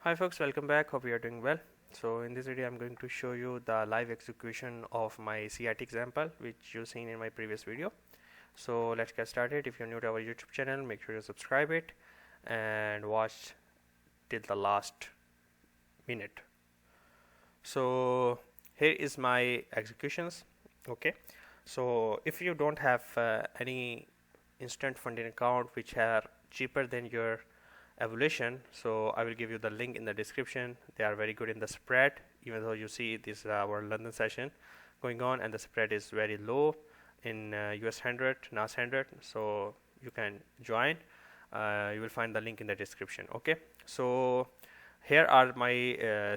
Hi folks, welcome back. Hope you are doing well. So in this video I'm going to show you the live execution of my CRT example which you've seen in my previous video. So let's get started. If you're new to our YouTube channel, make sure you subscribe it and watch till the last minute. So here is my executions. Okay, so if you don't have any instant funding account which are cheaper than your evaluation, so I will give you the link in the description. They are very good in the spread, even though you see this is our London session going on and the spread is very low in US 100, NAS 100, so you can join. You will find the link in the description. Okay, so here are my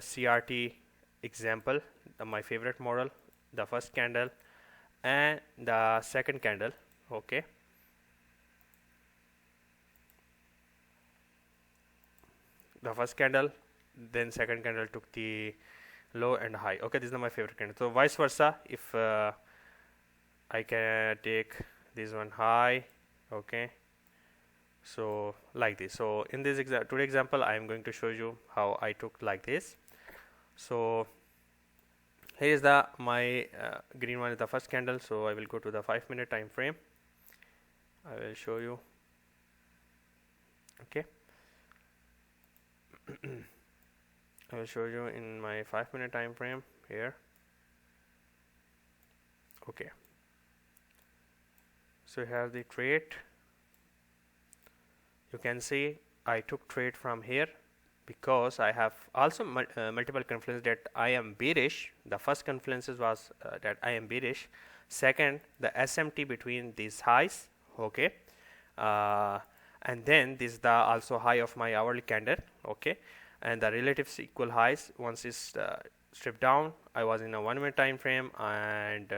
CRT example, my favorite model, the first candle and the second candle. Okay, the first candle, then second candle took the low and high. Okay, this is my favorite candle. So vice versa, if I can take this one high. Okay, so like this. So in this today example I am going to show you how I took like this. So here is the my green one is the first candle, so I will go to the 5-minute time frame. I will show you. Okay, I will show you in my 5-minute time frame here. Okay, so here the trade. You can see I took trade from here because I have also multiple confluences that I am bearish. The first confluences was that I am bearish. Second, the SMT between these highs. Okay, and then this is the also high of my hourly candle. Okay, and the relatives equal highs. Once it's stripped down, I was in a 1-minute time frame and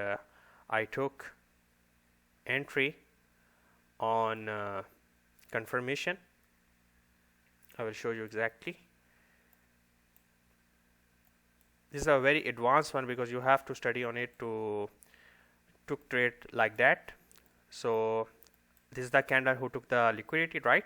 I took entry on confirmation. I will show you exactly. This is a very advanced one because you have to study on it to took trade like that. So this is the candle who took the liquidity, right?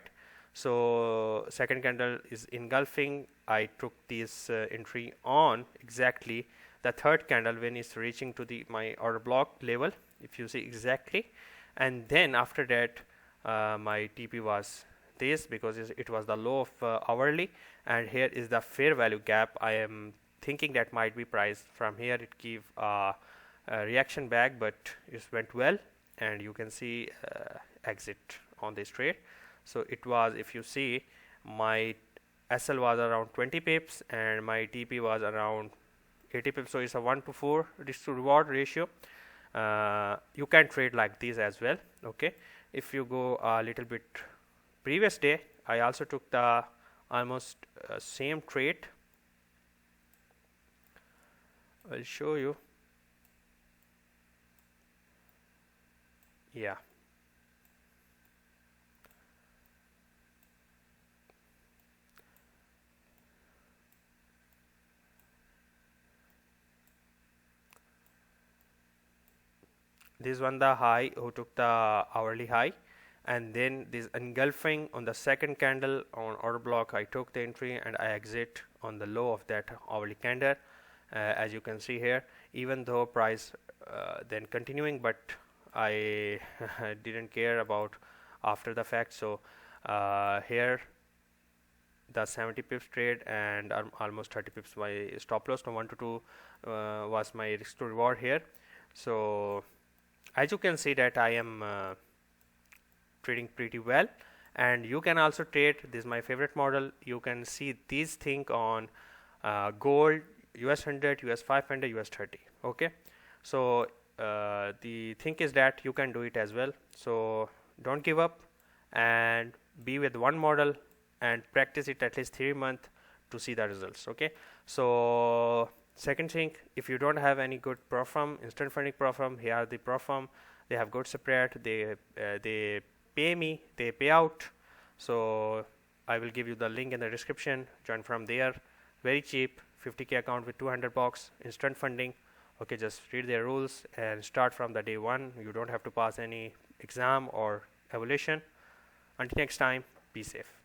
So second candle is engulfing. I took this entry on exactly the third candle when it's reaching to the my order block level, if you see exactly. And then after that my TP was this because it was the low of hourly, and here is the fair value gap. I am thinking that might be priced from here. It gave a reaction back, but it went well, and you can see exit on this trade. So it was, if you see, my SL was around 20 pips and my TP was around 80 pips, so it's a 1-to-4 risk to reward ratio. You can trade like this as well. Okay, if you go a little bit previous day, I also took the almost same trade. I'll show you. Yeah, this one the high who took the hourly high, and then this engulfing on the second candle on order block. I took the entry and I exit on the low of that hourly candle. As you can see here, even though price then continuing, but I didn't care about after the fact. So here the 70 pips trade and almost 30 pips my stop loss from 1 to 2 was my risk to reward here. So as you can see that I am trading pretty well, and you can also trade. This is my favorite model. You can see these thing on gold, US 100, US 500, US 30. Okay, so the thing is that you can do it as well. So don't give up and be with one model and practice it at least 3 months to see the results. Okay, so second thing, if you don't have any good pro firm, instant funding pro firm, here are the pro firm. They have good spread. They pay me, they pay out. So I will give you the link in the description. Join from there. Very cheap, 50K account with 200 bucks, instant funding. Okay, just read their rules and start from the day one. You don't have to pass any exam or evaluation. Until next time, be safe.